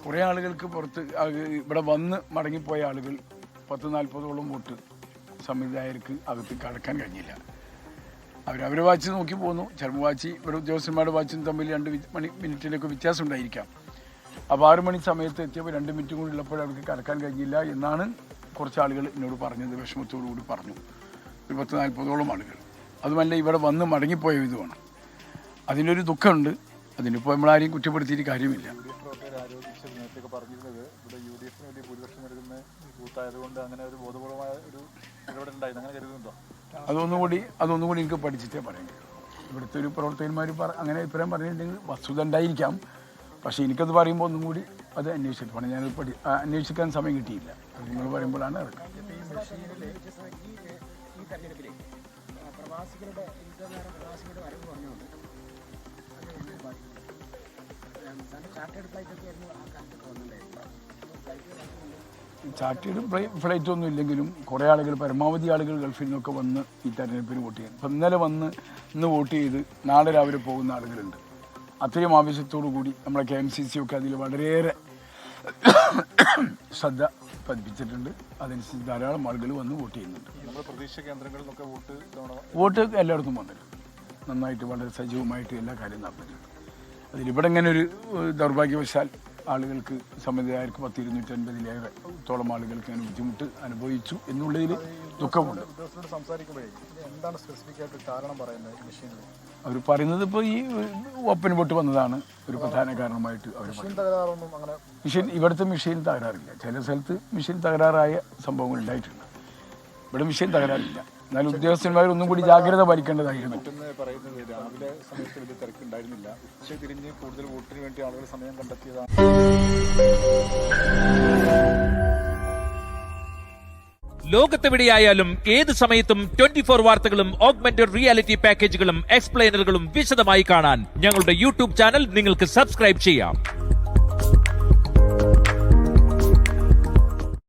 കുറേ ആളുകൾക്ക് പുറത്ത് ഇവിടെ വന്ന് മടങ്ങിപ്പോയ ആളുകൾ 40-40ഓളം വോട്ട് സംവിധായകർക്ക് അകത്ത് കടക്കാൻ കഴിഞ്ഞില്ല. അവരവരെ വാച്ച് നോക്കി പോന്നു. ചിലപ്പോൾ വാച്ച് ഇവിടെ ഉദ്യോഗസ്ഥന്മാരുടെ വാച്ചും തമ്മിൽ 2 മിനിറ്റിലേക്ക് വ്യത്യാസം ഉണ്ടായിരിക്കാം. അപ്പോൾ 6 മണി സമയത്ത് എത്തിയപ്പോൾ 2 മിനിറ്റും കൂടി ഉള്ളപ്പോൾ അവർക്ക് കടക്കാൻ കഴിഞ്ഞില്ല എന്നാണ് കുറച്ച് ആളുകൾ എന്നോട് പറഞ്ഞത്. വിഷമത്തോടു കൂടി പറഞ്ഞു. ഒരു 40-40ഓളം ആളുകൾ. അതുമല്ല ഇവിടെ വന്ന് മടങ്ങിപ്പോയ ഇതുമാണ്. അതിനൊരു ദുഃഖമുണ്ട്. അതിനിപ്പോൾ നമ്മളാരെയും കുറ്റപ്പെടുത്തിയിട്ട് കാര്യമില്ല. അതൊന്നുകൂടി എനിക്ക് പഠിച്ചിട്ടേ പറയാൻ കഴിയും. ഇവിടുത്തെ ഒരു പ്രവർത്തകന്മാർ അങ്ങനെ അഭിപ്രായം പറഞ്ഞിട്ടുണ്ടെങ്കിൽ വസ്തുത ഉണ്ടായിരിക്കാം. പക്ഷേ എനിക്കത് പറയുമ്പോൾ ഒന്നും കൂടി അത് അന്വേഷിച്ചിട്ട് വേണം. ഞാനത് അന്വേഷിക്കാൻ സമയം കിട്ടിയില്ല. അത് നിങ്ങൾ പറയുമ്പോഴാണ് ഇറക്കാം. ചാർട്ടേഡ് ഫ്ലൈറ്റ് ഒന്നും ഇല്ലെങ്കിലും കുറേ ആളുകൾ, പരമാവധി ആളുകൾ ഗൾഫിൽ നിന്നൊക്കെ വന്ന് ഈ തെരഞ്ഞെടുപ്പിന് വോട്ട് ചെയ്യും. ഇപ്പം ഇന്നലെ വന്ന് ഇന്ന് വോട്ട് ചെയ്ത് നാളെ രാവിലെ പോകുന്ന ആളുകളുണ്ട്. അത്രയും ആവശ്യത്തോടു കൂടി നമ്മളെ KMCC ഒക്കെ അതിൽ വളരെയേറെ ശ്രദ്ധ പതിപ്പിച്ചിട്ടുണ്ട്. അതനുസരിച്ച് ധാരാളം ആളുകൾ വന്ന് വോട്ട് ചെയ്യുന്നുണ്ട്. വോട്ട് എല്ലായിടത്തും വന്നിട്ടുണ്ട്. നന്നായിട്ട് വളരെ സജീവമായിട്ട് എല്ലാ കാര്യവും നടന്നിട്ടുണ്ട്. അതിലിവിടെ ഇങ്ങനെ ഒരു ദൗർഭാഗ്യവശാൽ ആളുകൾക്ക് സംബന്ധിതായർക്ക് 250-250 ആളുകൾക്ക് അങ്ങനെ ബുദ്ധിമുട്ട് അനുഭവിച്ചു എന്നുള്ളതിൽ ദുഃഖമുണ്ട്. അവർ പറയുന്നത് ഇപ്പോൾ ഈ ഓപ്പൺ വോട്ട് വന്നതാണ് ഒരു പ്രധാന കാരണമായിട്ട് അവർ മെഷീൻ. ഇവിടുത്തെ മെഷീൻ തകരാറില്ല. ചില സ്ഥലത്ത് മെഷീൻ തകരാറായ സംഭവങ്ങൾ ഉണ്ടായിട്ടുണ്ട്. ഇവിടെ മെഷീൻ തകരാറില്ല. എന്നാലും ഉദ്യോഗസ്ഥന്മാർ ഒന്നും കൂടി ജാഗ്രത പാലിക്കേണ്ടതായിരുന്നു. ലോകത്തെവിടെയായാലും ഏത് സമയത്തും 24 വാർത്തകളും ഓഗ്മെന്റഡ് റിയാലിറ്റി പാക്കേജുകളും എക്സ്പ്ലെയിനറുകളും വിശദമായി കാണാൻ ഞങ്ങളുടെ യൂട്യൂബ് ചാനൽ നിങ്ങൾക്ക് സബ്സ്ക്രൈബ് ചെയ്യാം.